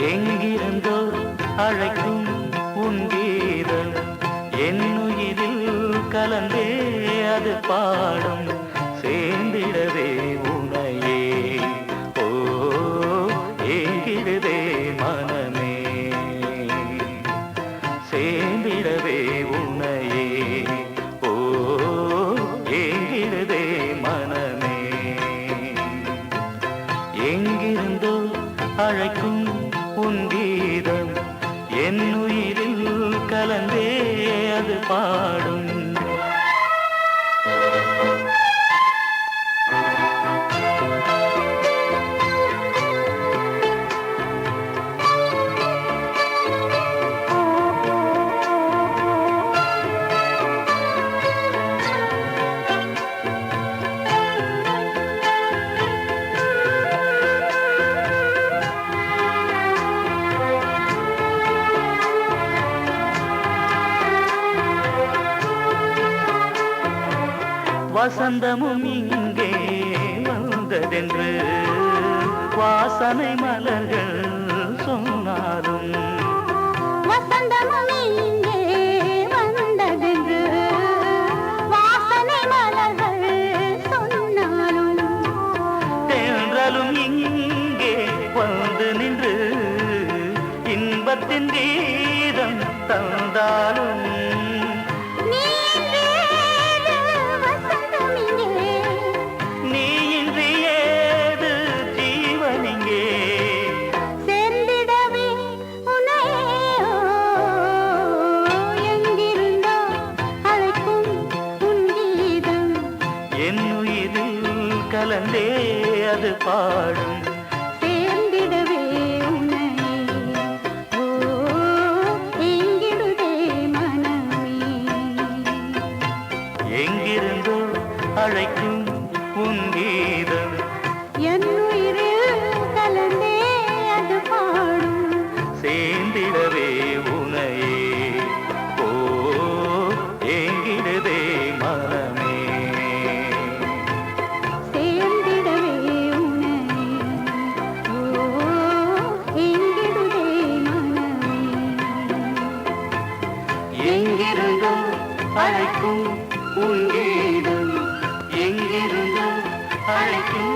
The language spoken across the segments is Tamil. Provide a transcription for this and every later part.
எங்கிருந்தோ அழைக்கும் உன் கீதம் என்னுயிரில் கலந்தே அது பாடும் சேர்ந்திடவே உனையே ஓ ஏங்கிடுதே மனமே சேர்ந்திடவே உனையே ஓ ஏங்கிடுதே மனமே எங்கிருந்தோ அழைக்கும் உன் கீதம் என்னுயிரில் கலந்தே அது பாடும் வசந்தமும் இங்கே வந்ததென்று வாசனை மலர்கள் சொன்னாலும் வசந்தமும் இங்கே வந்ததென்று வாசனை மலர்கள் சொன்னாலும் தென்றலும் இங்கே வந்து நின்று இன்பத்தின் கீதம் தந்தாலும் கலந்தே அது பாடும் சேர்ந்திடவே உன்னை ஓ எங்கிடுதே மனமே எங்கிருந்தோ அழைக்கும் உன் கீதம் என்னுயிரில் கலந்தே அது பாடும் சேர்ந்திடவே உனையே ஓ எங்கிடுதே மனமே எங்கிருந்தோ அழைக்கும் உன் கீதம் எங்கிருந்தோ அழைக்கும்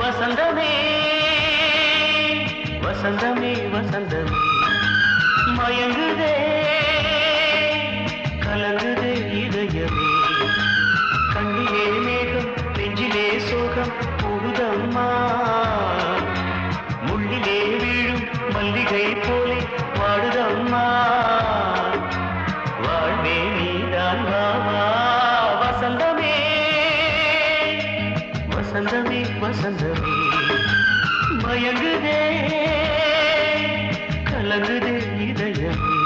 வசந்தமே வசந்தமே வசந்தமே மயங்குதே கலங்குதே இதயமே கண்ணிலே மேகம் நெஞ்சிலே சோகம் புகுதம்மா முள்ளிலே வீழும் மல்லிகை போலே வாடுதம்மா வாழ்வே நீதான் வாவா வசந்தமே வசந்தமே வசந்தமே மயங்குதே கலங்குதே இதயமே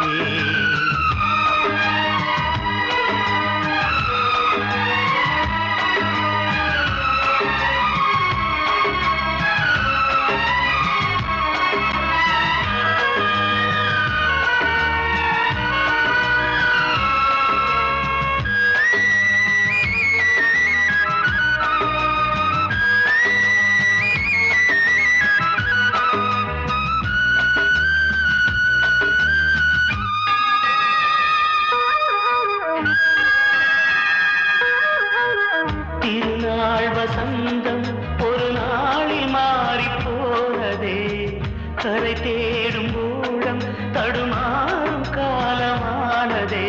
திருநாள் வசந்தம் ஒரு நாளில் மாறி போனதே கரை தேடும் ஊழம் தடுமாறும் காலமானதே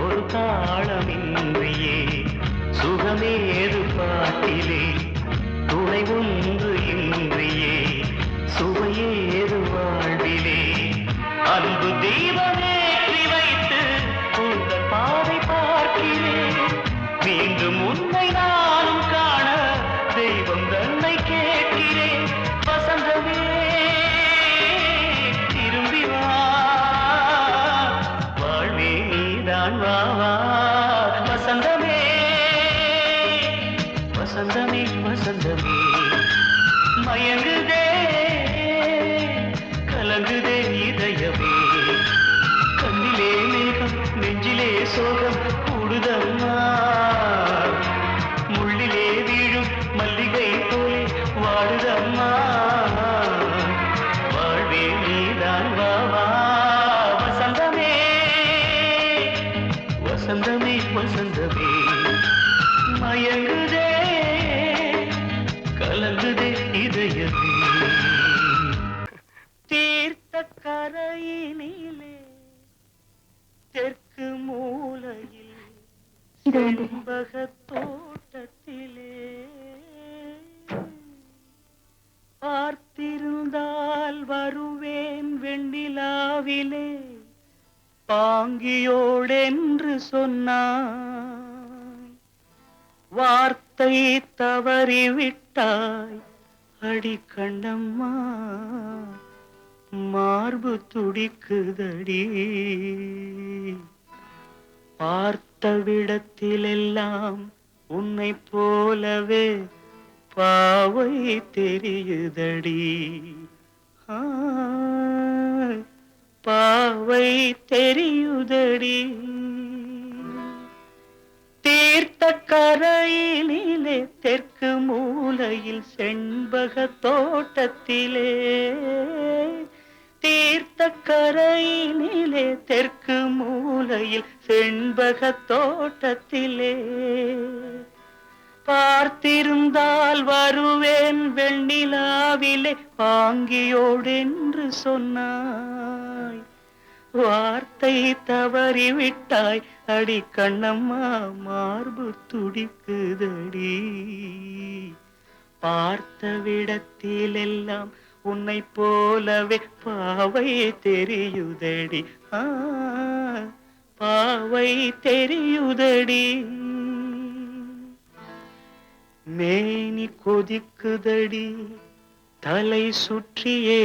ஒரு தாளமின்றியே சுகமேது பாட்டிலே துணை ஒன்று இன்றியே சுவையேது வாழ்விலே இது வந்து தோட்டத்திலே பார்த்திருந்தால் வருவேன் வெண்ணிலாவிலே பாங்கியோடென்று சொன்னாய் வார்த்தை தவறிவிட்டாய் அடி கண்ணம்மா மார்பு துடிக்குதடி பார்த்த விடத்திலெல்லாம் உன்னை போலவே பாவை தெரியுதடி ஆ, பாவை தெரியுதடி தீர்த்த கரையினிலே தெற்கு மூலையில் செண்பக தோட்டத்திலே தீர்த்த கரையினிலே தெற்கு மூலையில் செண்பக தோட்டத்திலே பார்த்திருந்தால் வருவேன் வெண்ணிலாவிலே பாங்கியோடென்று சொன்னாய் வார்த்தை தவறிவிட்டாய் அடி கண்ணம்மா மார்பு துடிக்குதடி பார்த்த விடத்திலெல்லாம் உன்னை போலவே பாவை தெரியுதடி ஆ, பாவை தெரியுதடி மேனி கொதிக்குதடி தலை சுற்றியே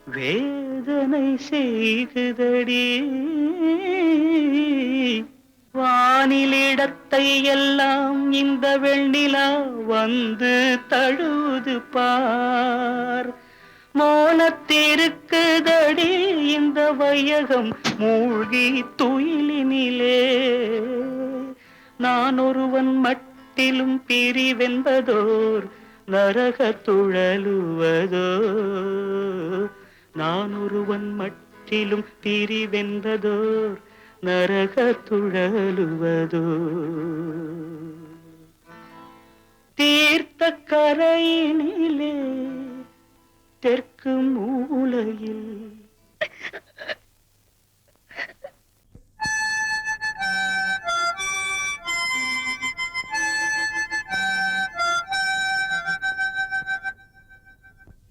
வேதனை செய்குதடி வானிலிடத்தை எல்லாம் இந்த வெண்ணிலா வந்து தழுது பார் மோனத்திருக்குதடி இந்த வையகம் மூழ்கி துயிலினிலே நான் ஒருவன் மட்டிலும் பிரிவென்பதோர் நரக துழலுவதோ நான் ஒருவன் மட்டிலும் பிரிவென்பதோர் நரக துழலுவதோ தீர்த்த கரையினிலே தெற்கு மூலையில்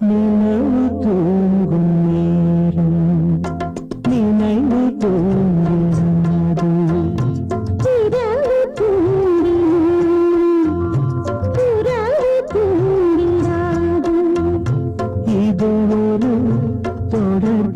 நினைவு தூங்கும் நேரம் நினைவு தூங்காது இரவு தூங்கினும் புறவு தூங்கிடாது இது ஒரு தொடர்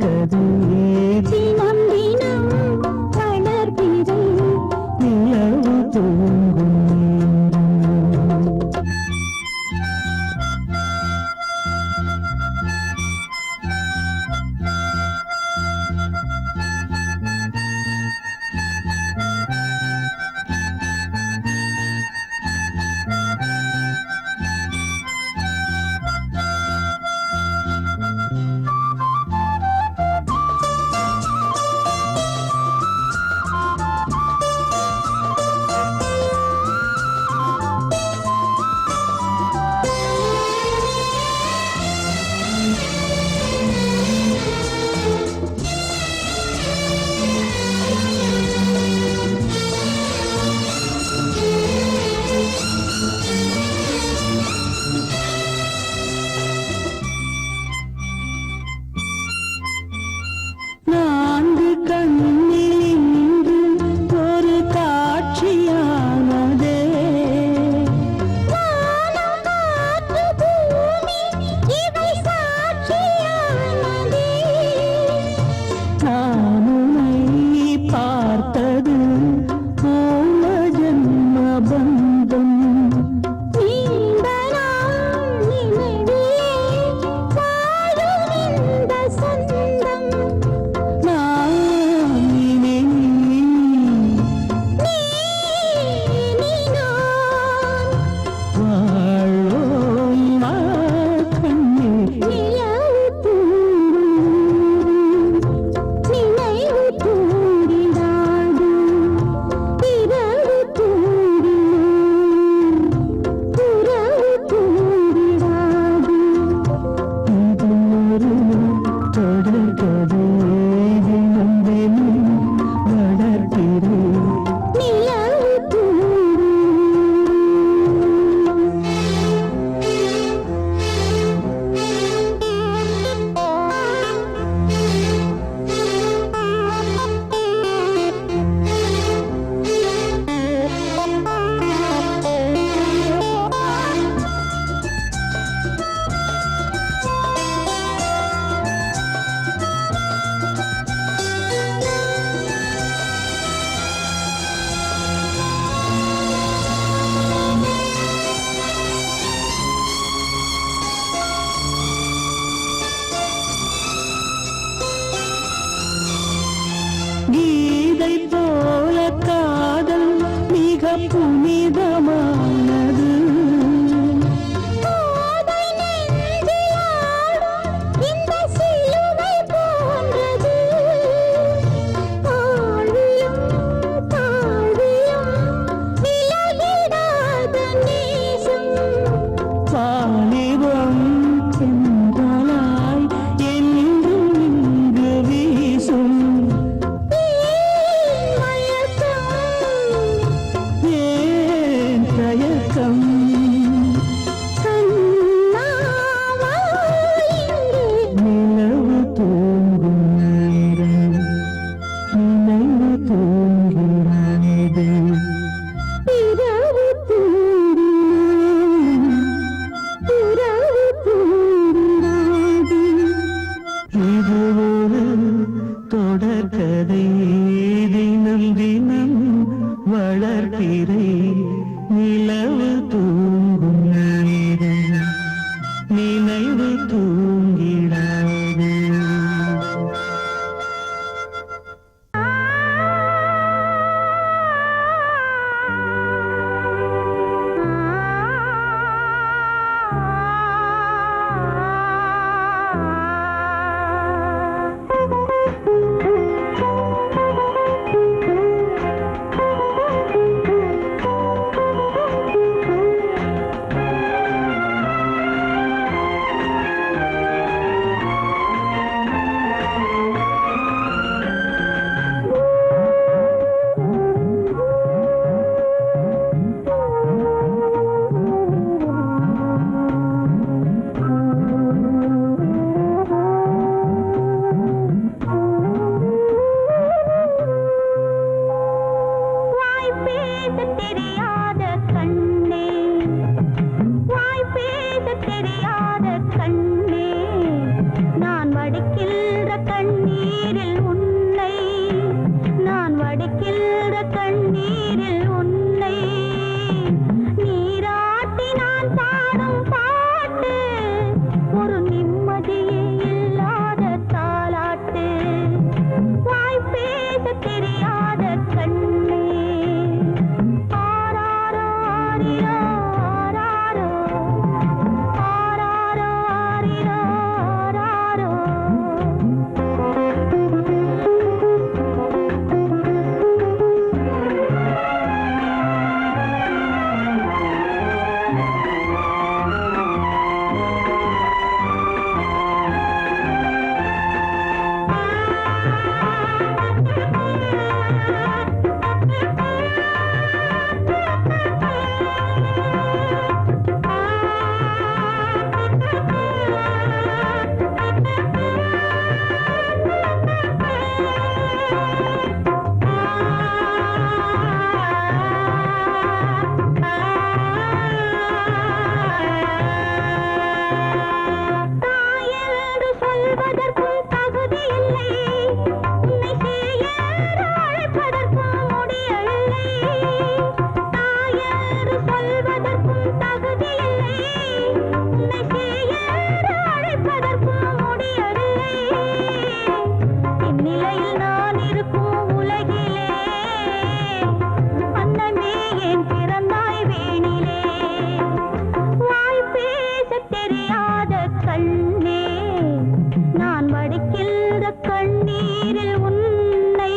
வடிக்கின்ற கண்ணீரில் உன்னை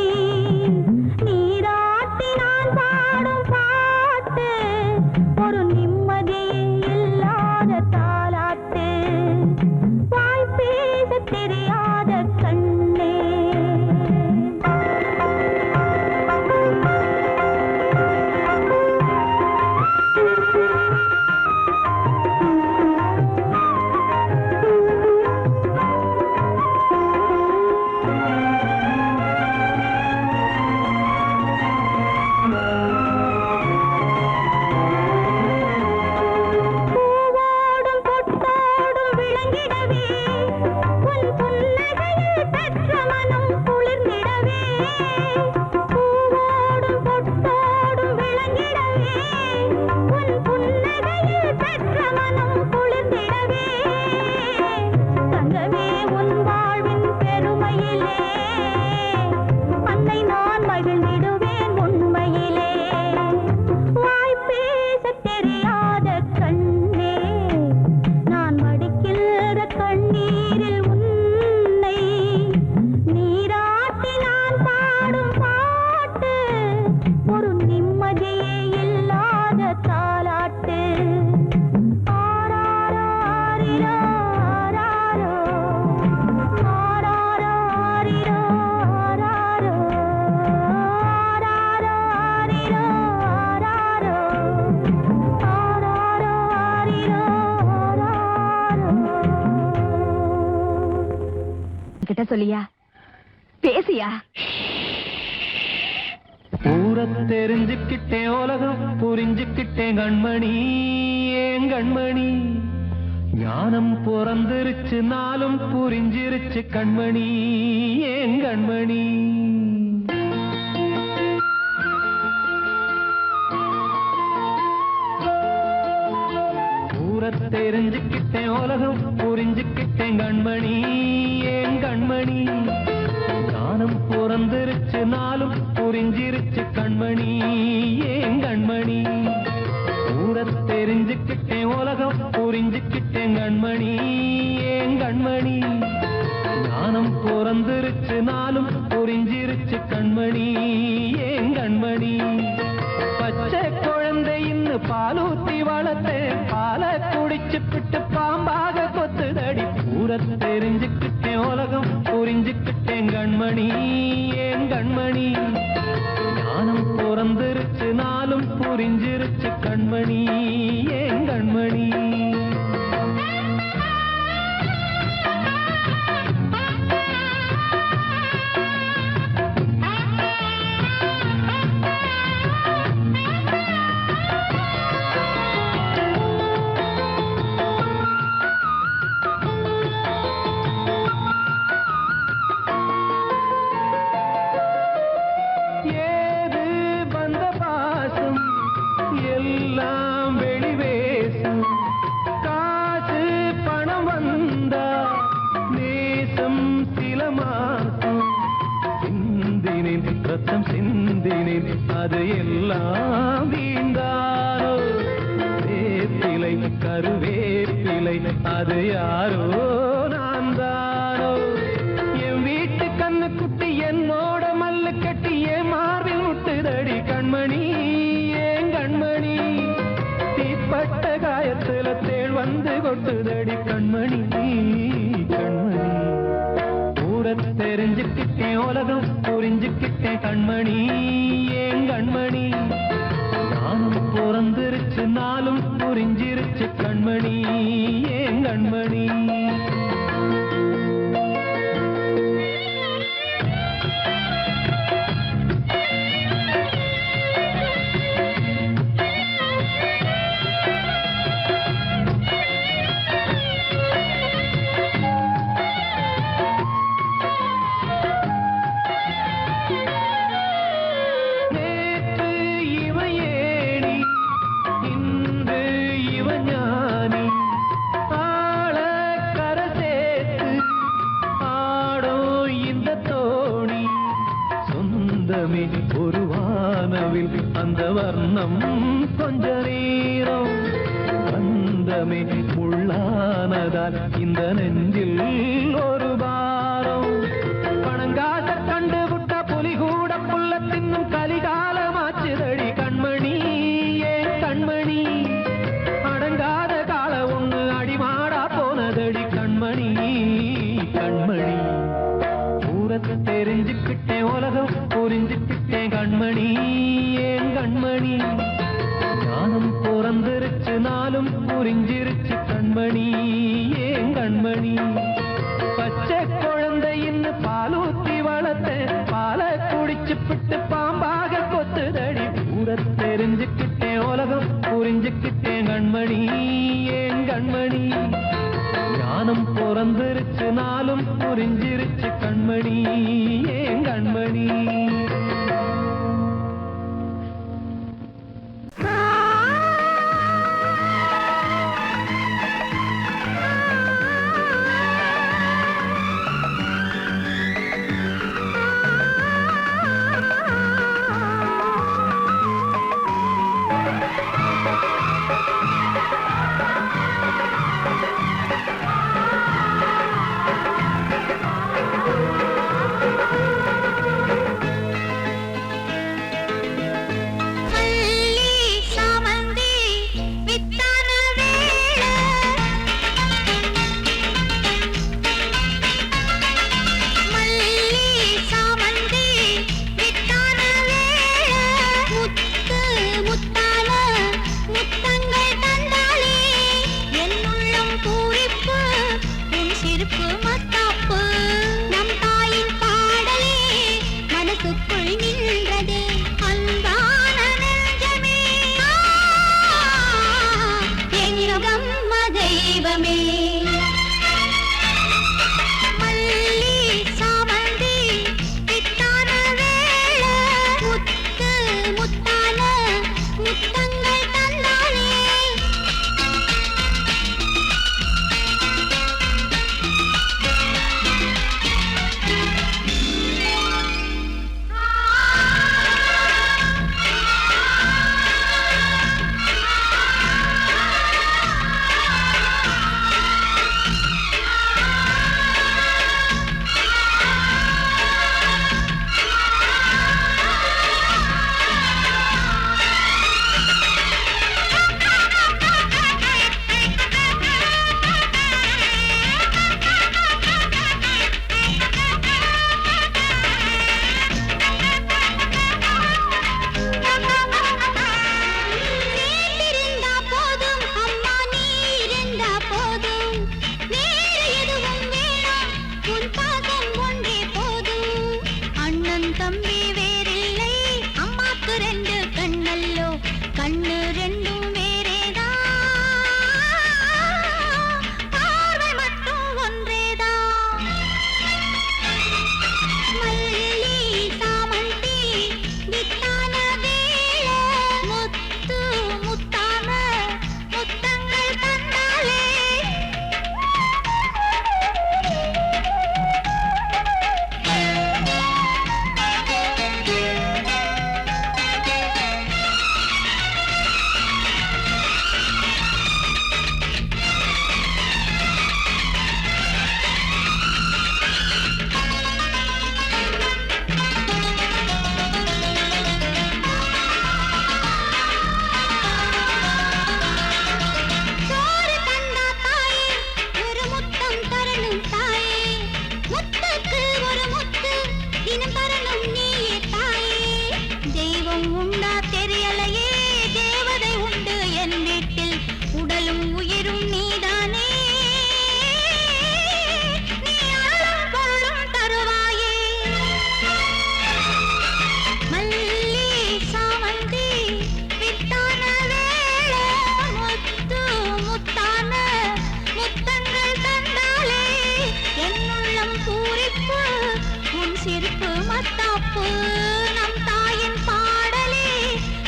நீராட்டி நான் பாடும் பாட்டு ஒரு நிம்மதியே இல்லாத தாலாட்டு வாய் பேச தெரியாத கண்ணே சொல்லியா பேசியா ஊரை தெரிஞ்சுக்கிட்டேன் உலகம் புரிஞ்சுக்கிட்டேன் கண்மணி ஏன் கண்மணி ஞானம் பிறந்திருச்சு நாளும் புரிஞ்சிருச்சு கண்மணி ஏன் கண்மணி ஊரை தெரிஞ்சுக்கிட்டேன் உலகம் புரிஞ்சுக்கிட்டேன் கண்மணி ஏன் கண்மணி ஞானம் பிறந்திருச்சு நாளும் புரிஞ்சிருச்சு கண்மணி ஏன் கண்மணி ஊரை தெரிஞ்சுக்கிட்டேன் உலகம் புரிஞ்சுக்கிட்டேன் கண்மணி ஏன் கண்மணி ஞானம் பிறந்திருச்சு நாளும் புரிஞ்சிருச்சு கண்மணி ஏன் கண்மணி பச்சை குழந்தை இன்னும் பாலூத்தி வளர்த்தேன் பாலை குடிச்சு பிட்டு பாம்பாக கொத்துதடி ஊரை தெரிஞ்சுக்கிட்டேன் உலகம் புரிஞ்சுக்கிட்டேன் கண்மணி ஏன் கண்மணி ஞானம் பிறந்திருச்சு நாளும் புரிஞ்சிருச்சு கண்மணி ஏன் கண்மணி ரத்தம் சிந்தினேன் அது எல்லாம் வீண்டாரோ வேப்பிலை கருவேப்பிலை அது யாரோ நான் தானோ என் வீட்டு கண்ணு குட்டி என்னோட மல்லு கட்டி என் மார்பில் முட்டுதடி கண்மணி ஏன் கண்மணி தீப்பட்ட காயத்துல தேள் வந்து கொட்டுதடி கண்மணி கண்மணி ஊரை தெரிஞ்சுக்கிட்டேன் உலகம் புரிஞ்சுக்கிட்டேன் கண்மணி ஏன் கண்மணி நானும் பிறந்திருச்சு நாளும் புரிஞ்சிருச்சு கண்மணி ஏன் கண்மணி ஒரு வானவில் அந்த வர்ணம் கொஞ்ச நேரம் பந்தமே முள்ளானதால் இந்த நெஞ்சில் ஒரு கண்மணி ஊரத்தை தெரிஞ்சுக்கிட்டேன் உலகம் புரிஞ்சுக்கிட்டேன் கண்மணி ஏன் கண்மணி ஞானம் பிறந்திருச்சு நாளும் புரிஞ்சிருச்சு கண்மணி ஏன் கண்மணி பச்சை குழந்தையின்னு பாலூத்தி வளர்த்த பாலை குடிச்சு பிட்டு பாம்பாக கொத்துதடி ஊரை தெரிஞ்சுக்கிட்டேன் உலகம் புரிஞ்சுக்கிட்டேன் கண்மணி ஏன் கண்மணி ஞானம் பிறந்திருச்சு நாளும் புரிஞ்சிருச்சு கண்மணி ஏன் கண்மணி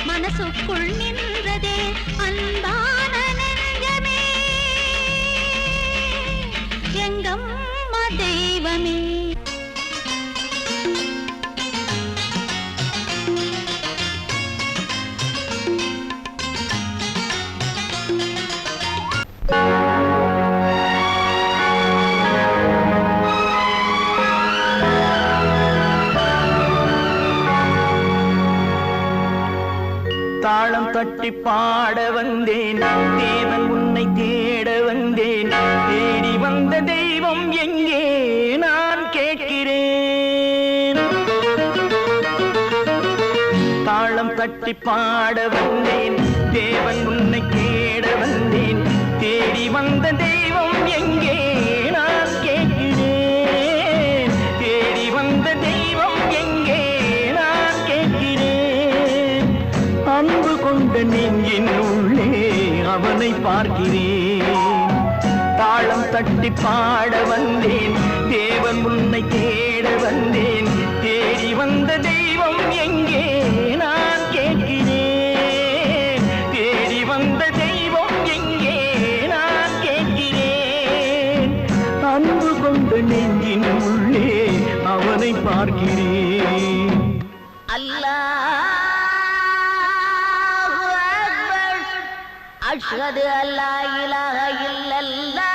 மனசுக்குள் நின்றதே அன்பான நெஞ்சமே எங்கம்மா தெய்வமே. தாளம் தட்டி பாட வந்தேன், தேவன் உன்னை தேட வந்தேன். தேடி வந்த தெய்வம் எங்கே நான் கேட்கிறேன். தாளம் தட்டி பாட வந்தேன், தேவன் உன்னை தேட வந்தேன். தேடி வந்த தெய்வம் எங்கே நான் கேட்கிறேன். தேடி வந்த தெய்வம் எங்கே நான் கேட்கிறேன். அன்பு கொண்ட நெஞ்சின் உள்ளே அவனை பார்க்கிறேன். தாளம் தட்டி பாட வந்தேன், தேவன் உன்னை தேட வந்தேன். தேடி வந்த தெய்வம் எங்கே நான் கேட்கிறேன். தேடி வந்த தெய்வம் எங்கே நான் கேட்கிறேன். அன்பு கொண்ட நெஞ்சின் உள்ளே அவனை பார்க்கிறேன். அல்லாஹு அக்பர். அஷ்ஹது அல்லா இலாஹ இல்லல்லாஹு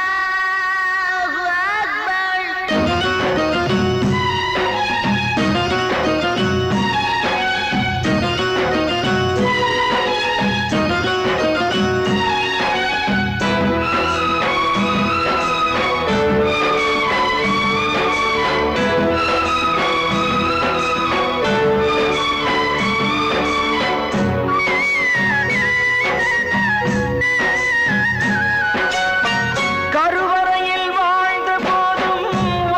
அக்பர். கருவறையில் வாழ்ந்த போதும்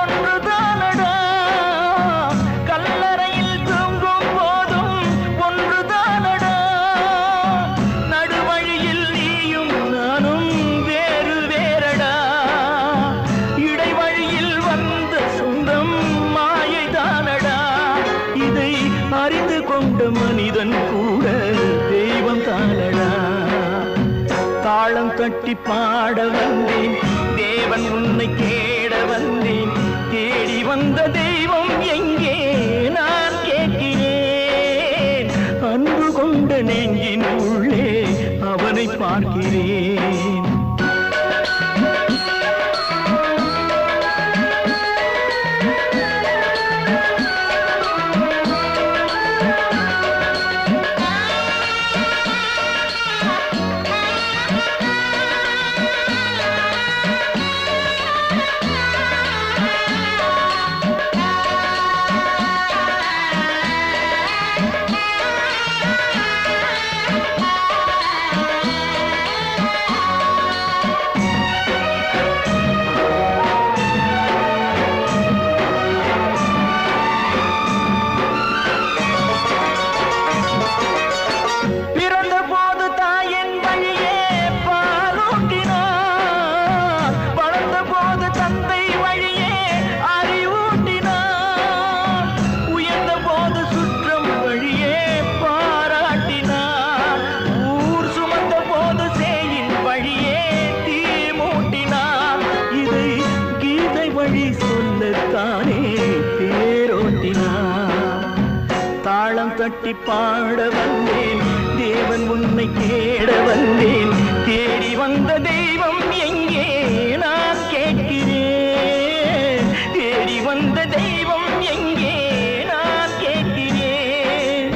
ஒன்றுதானடா, கல்லறையில் தூங்கும் போதும் ஒன்றுதானடா. நடுவழியில் நீயும் நானும் வேறு வேறடா. இடைவழியில் வந்த சொந்தம் மாயைதானடா. இதை அறிந்து கொண்ட மனிதன் கூட தெய்வம் தானடா. தாளம் தட்டி பாட வந்தேன், தேவன் உன்னை தேட வந்தேன். தேடி வந்த தெய்வம் எங்கே நான் கேட்கிறேன். அன்பு கொண்ட நெஞ்சின் உள்ளே அவனை பார்க்கிறேன். பிறந்த போது தாயின் வழியே பாலூட்டினார், வளர்ந்த போது தந்தை வழியே அறிவூட்டினார், உயர்ந்த போது சுற்றம் வழியே பாராட்டினார், ஊர் சுமந்த போது சேயின் வழியே தீ மூட்டினார். இதை கீதை வழி சொல்லத்தானே தேரோட்டினார். தாளம் தட்டி பாட வந்தேன், தேவன் உன்னை தேட வந்தேன். தேடி வந்த தெய்வம் எங்கே நான் கேட்கிறேன். தேடி வந்த தெய்வம் எங்கே நான் கேட்கிறேன்.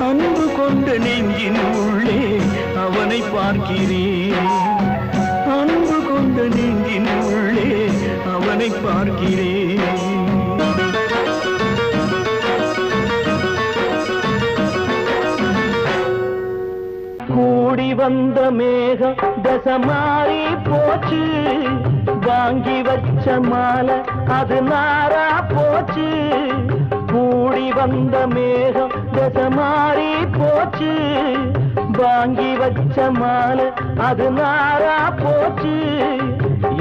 அன்பு கொண்ட நெஞ்சின் உள்ளே அவனை பார்க்கிறேன். அன்பு கொண்ட நெஞ்சின் உள்ளே அவனை பார்க்கிறேன். கூடி வந்த மேகம் தசை மாறி போச்சு, வாங்கி வச்ச மாலை அது நாரா போச்சு. கூடி வந்த மேகம் தசை மாறி போச்சு, வாங்கி வச்ச மாலை அது நாரா போச்சு.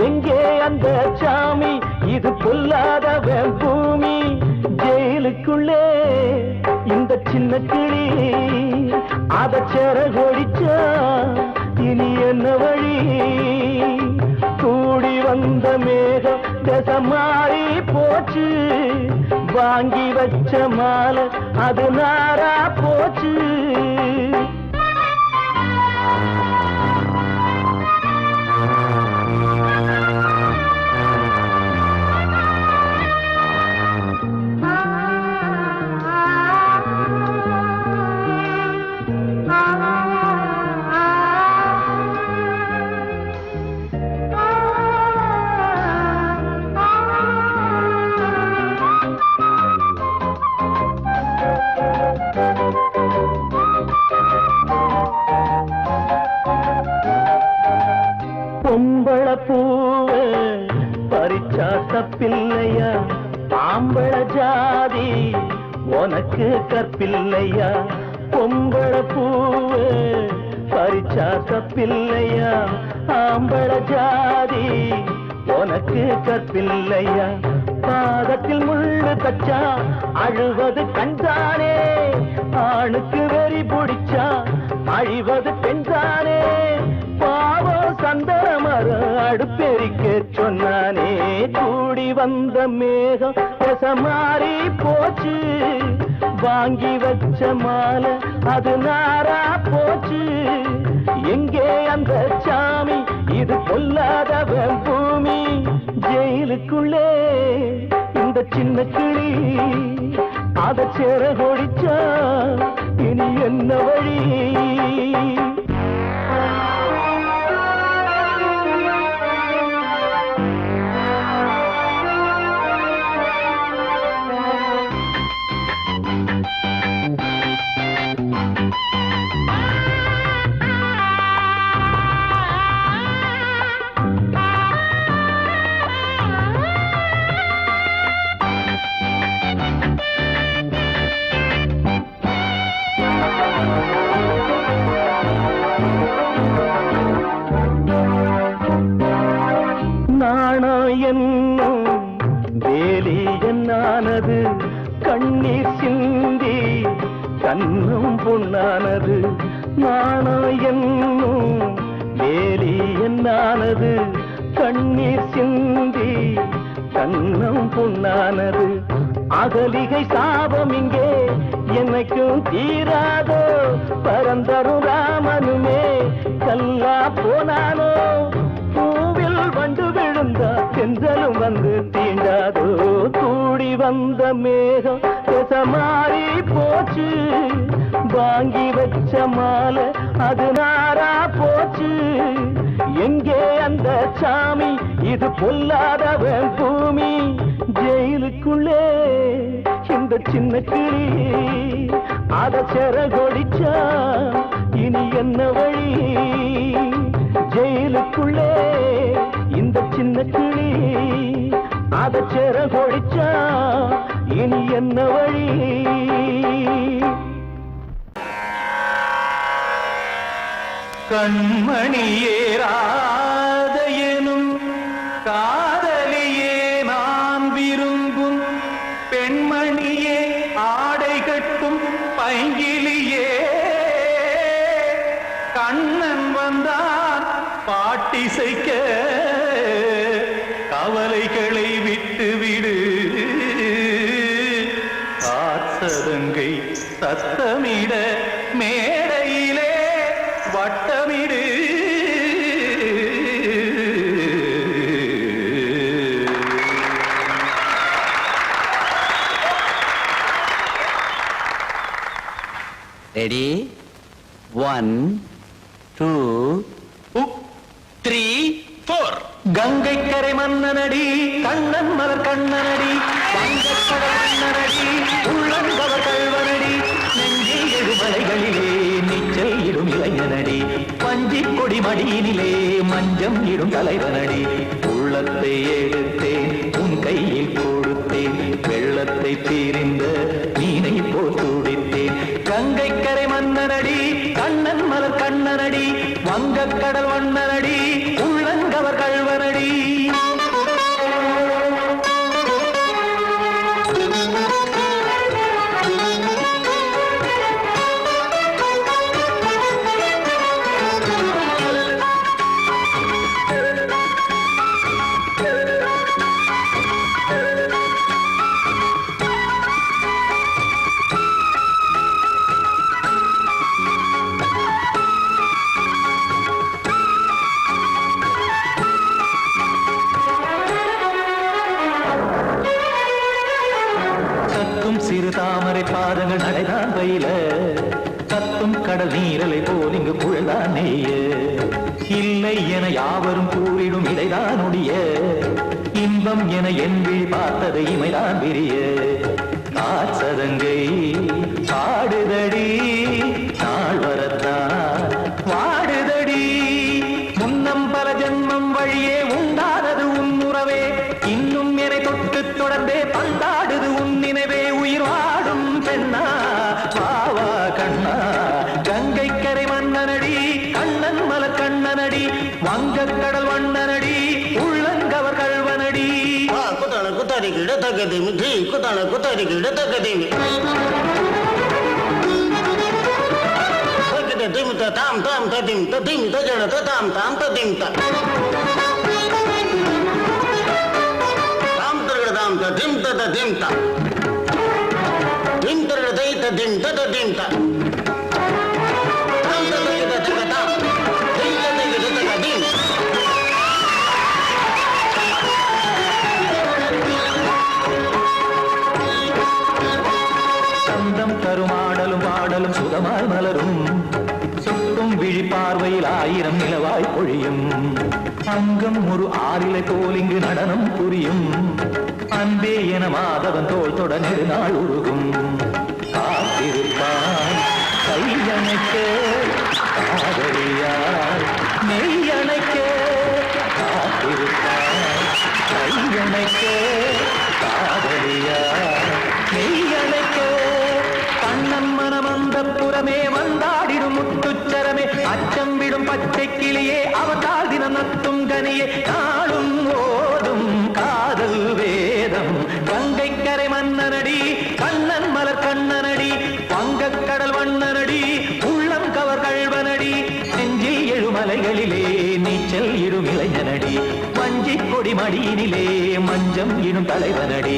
எங்கே அந்த சாமி, இது பொல்லாதவன் பூமி. ஜெயிலுக்குள்ளே இந்த சின்ன கிளி அத சிறகொடிச்சா இனி என்ன வழி. கூடி வந்த மேகம் தசை மாறி போச்சு, வாங்கி வச்ச மாலை அது நாரா போச்சு. ஆ உனக்கு கற்பில்லையா பொம்பள பூவு பறிச்சா தப்பில்லையா ஆம்பள ஜாதி உனக்கு கற்பில்லையா பாதத்தில் முள்ளு தச்சா அழுவது கண்தானே ஆணுக்கு வெறி பிடிச்சா அழிவது பெண்தானே பாவம் சந்தனமர அடுப்பெரிக்க சொன்னானே கூடி வந்த மேகம் மாறி போச்சு வாங்கி வச்ச மாலை அது நாரா போச்சு எங்கே அந்த சாமி இது கொல்லாதவன் பூமி ஜெயிலுக்குள்ளே இந்த சின்ன கிளி அத சேர கொடிச்சா இனி என்ன வழி என்னும் வேலி என்னானது கண்ணீர் சிந்தி கண்ணும் பொன்னானது நாணம் என்னும் வேலி என்னானது கண்ணீர் சிந்தி கண்ணும் பொன்னானது அகலிகை சாபம் இங்கே என்னைக்கும் தீராதோ பரந்தரும் ராமனுமே கல்லா போனானோ பூவில் வண்டு விழுந்தா சென்றலும் வந்து தீண்டாதோ கூடி வந்த மேகம் மாறி போச்சு வாங்கி வச்ச மாலை அது நாரா போச்சு எங்கே அந்த சாமி இது பொல்லாதவன் பூமி ஜெயிலுக்குள்ளே இந்த சின்ன கிளி அத செர கொடிச்சா இனி என்ன வழி ஜெயிலுக்குள்ளே இந்த சின்ன கிளி அத செர கொடிச்சா இனி என்ன வழி கண்மணியேராதையனும் காதலியே நான் விரும்பும் பெண்மணியே ஆடை கட்டும் பைங்கிலியே கண்ணன் வந்தான் பாட்டிசைக்க கவலைகளை விட்டுவிடு காத்ததங்கை சத்தமிட மேடையிலே வட்டமிடு ரெடி 1 2 3 4 கங்கை கரை மன்னனடி கண்ணன் மலர் கண்ணனடி வங்கக்கடல் மன்னனடி உள்ளங்கவர் கல்வனடி நெஞ்சில் எழுமலைகளிலே நீச்சல் இடும் இளைஞனடி பஞ்சி கொடி மடியினிலே மஞ்சம் இடும் தலைவனடி உள்ளத்தை எடுத்தேன் உன் கையில் கொடுத்தேன் வெள்ளத்தை தீரிந்த மீனை போல் துடித்தேன் கங்கை கரை மன்னனடி கண்ணன் மலர் கண்ணனடி வங்கக்கடல் வண்ணனடி உள்ளங்கவர் கல்வனடி சிறு தாமரை பாதங்கள் நடைதான் பயில கத்தும் கடல் நீரலை போல் இங்கு குழல்தான் நெய்ய இல்லை என யாவரும் கூறிடும் இடைதான் உடைய இன்பம் என என் விழி பார்த்தது இமைதான் விரிய காசதங்கை பாடுதடி நாள் வரத்தான் வாடுதடி முன்னம் பல ஜென்மம் வழியே உண்டானது உன் உறவே இன்னும் என்னை தொட்டு தொடர்ந்தே பந்தாடுது உன் நினைவே உயிர் வாடும் பெண் தகதிமி தி குதன குதரிகிட தகதிமி தகதிமி தாம் தாம் ததிம் ததிம் தஜன தாம் தாம் ததிம் தாம் தரகட தாம் ததிம் ததிம் தாம் திம் தரகட தை ததிம் ததிம் தாம் தாம் தரகட தகதாம் தை தகட தகதிம் சந்தம் கருமாடலும் பாடலும் சுகமாய் மலரும் சொட்டும் விழி பார்வையில் 1000 நிலவாய் பொழியும் அங்கம் ஒரு ஆறிலை போல் இங்கு நடனம் புரியும் அன்பே என மாதவன் தோள் தொட நெடுநாள் உருகும் காத்திருப்பான் கையணைக்க காதலியார் மெய்யணைக்க காத்திருப்பான் கையணைக்க காதலியார் மெய்யணைக்க கண்ணன் மனமந்த புறமே வந்தாடிடும் முத்துச்சரமே அச்சம் விடும் பச்சை கிளியே அவதால் தினம் நத்தும் கனியே நாளும் ஓதும் காதல் வேதம் கங்கை கரை மன்னனடி கண்ணன் மலர் கண்ணனடி வங்கக் கடல் வண்ணனடி உள்ளம் கவர் கழ்வனடி நெஞ்சில் எழுமலைகளிலே நீச்சல் இடும் இளைஞனடி வஞ்சி கொடி மடியினிலே மஞ்சம் இடும் தலைவனடி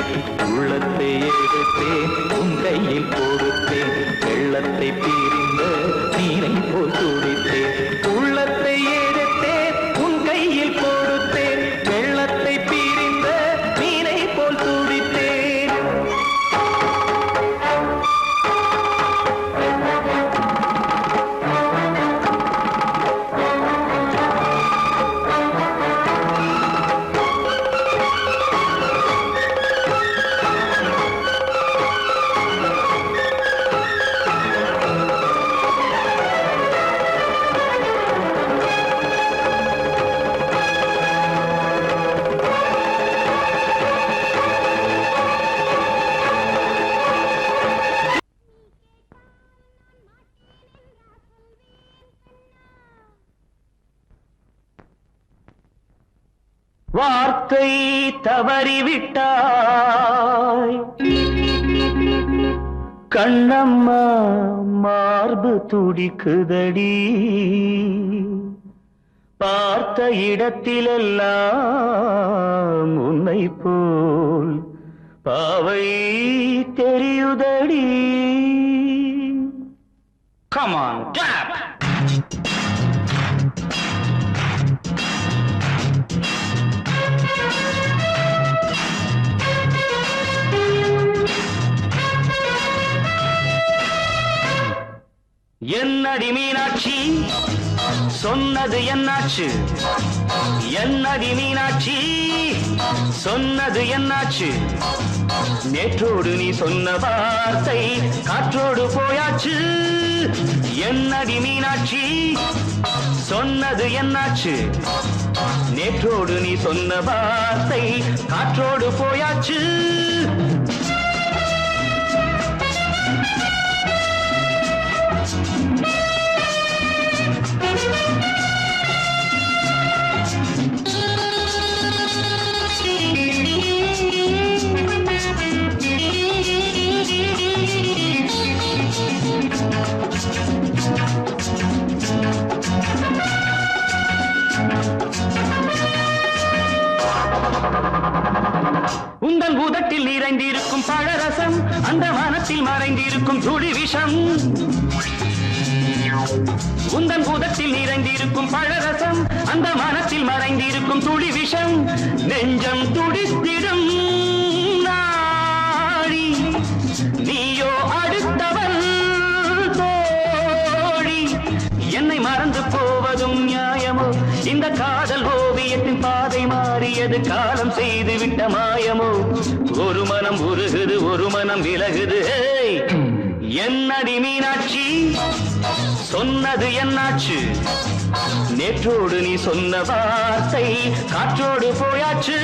உள்ளத்தை எடுத்தேன் உன் கையில் கொடுத்தேன் வெள்ளத்தை பீரிந்த நீரை போல் துடித்தேன் உள்ளத்தை எடுத்தேன் உன் கையில் கொடுத்தேன் வெள்ளத்தை பீரிந்த நீரை போல் துடித்தேன் வார்த்தை தவறிவிட்டாய் கண்ணம்மா மார்பு துடிக்குதடி பார்த்த இடத்திலெல்லாம் உன்னை போல் பாவை தெரியுதடி Come on, tap! என்னடி மீனாட்சி சொன்னது என்னாச்சு என்னடி மீனாட்சி சொன்னது என்னாச்சு நேற்றோடு நீ சொன்ன வார்த்தை காற்றோடு போயாச்சு என்னடி மீனாட்சி சொன்னது என்னாச்சு நேற்றோடு நீ சொன்ன வார்த்தை காற்றோடு போயாச்சு உந்தன் பூதத்தில் நிறைந்திருக்கும் பழரசம் அந்த வானத்தில் மறைந்திருக்கும் துளி விஷம் உந்தன் பூதத்தில் நிறைந்திருக்கும் பழரசம் அந்த வானத்தில் மறைந்திருக்கும் துளி விஷம் நெஞ்சம் துடித்திடும் நாடி நீயோ அடுத்தவன் தோழி என்னை மறந்து போவதும் நியாயமோ இந்த காதல் ஓவியத்தின் பாதை மாறியது காலம் செய்து விட்ட மாயமோ ஒரு மனம் உருகுது ஒரு மனம் விலகுது என்னடி மீனாட்சி சொன்னது என்னாச்சு நேற்றோடு நீ சொன்ன வார்த்தை காற்றோடு போயாச்சு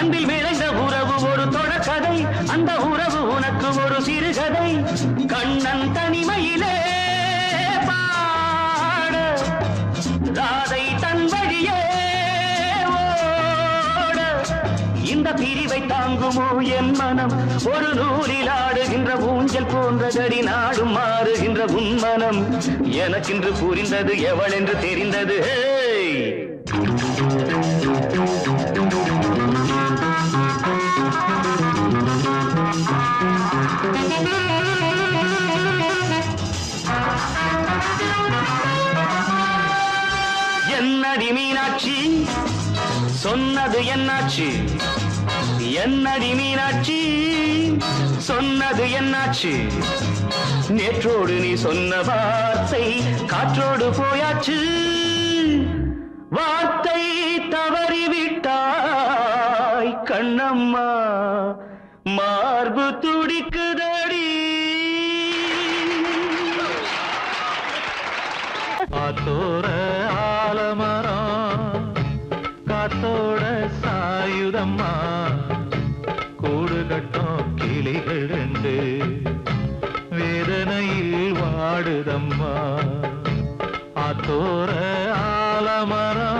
அன்பில் விளைந்த உறவு ஒரு தொடர்கதை, அந்த உறவு உனக்கு ஒரு சிறுகதை. கண்ணன் தனிமையிலே பாட, ராதை தன் வழியே ஓட. இந்த பிரிவை தாங்குமோ என் மனம்? ஒரு நூலில் ஆடுகின்ற ஊஞ்சல் போன்றதடி, நாடும் மாறுகின்ற உன்மனம். எனக்கென்று புரிந்தது எவள் என்று தெரிந்தது. என்னடி மீனாட்சி சொன்னது என்னாச்சு? என்னடி மீனாட்சி சொன்னது என்னாச்சு? நேற்றோடு நீ சொன்ன வார்த்தை காற்றோடு போயாச்சு. வார்த்தை தவறிவிட்டாய் கண்ணம்மா, மார்பு துடிக்குதடி. காத்தோர ஆலமரம் காத்தோட சாயுதம்மா, கூடு கட்டும் கிளிகள் ரெண்டு வேதனையில் வாடுதம்மா. ஆத்தோர ஆலமரம்.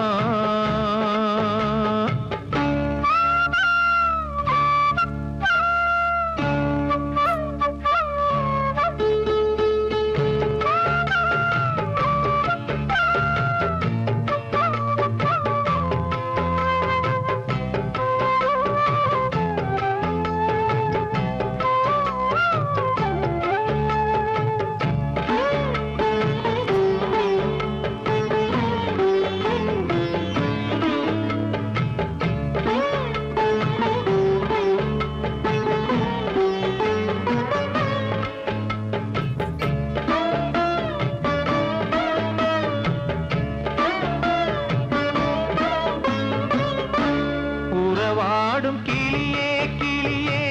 கிளியே கிளியே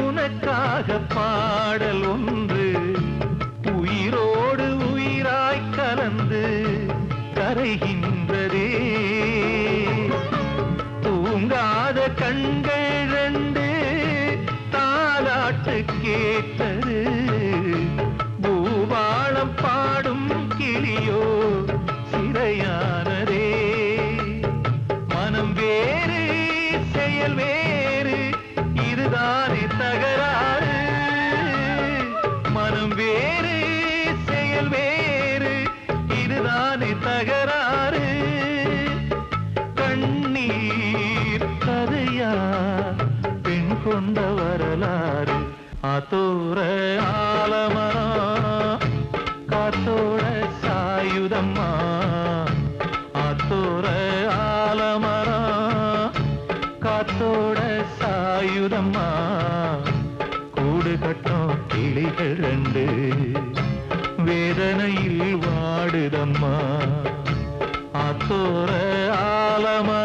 உனக்காக பாடல் ஒன்று, உயிரோடு உயிராய் கலந்து கரைகின்றதே. தூங்காத கண்கள் ரெண்டு தாலாட்டு கேட்டது, பூபாளம் பாடும் கிளியோ சிறையானதே. மனம் வேறு செயல் வேறு, இதுதானே தகராறு. மனம் வேறு செயல் வேறு, இதுதானே தகராறு. கண்ணீர் கதையா பெண் கொண்ட வரலாறு. ஆத்தோர ஆலமரம் காத்தோட சாயுதம்மா, ஆத்தோர ஆலமரம் காத்தோட சாயுதம்மா, கூடு கட்டும் கிளிகள் ரெண்டு வேதனையில் வாடுதம்மா. ஆத்தோர ஆலமரம்.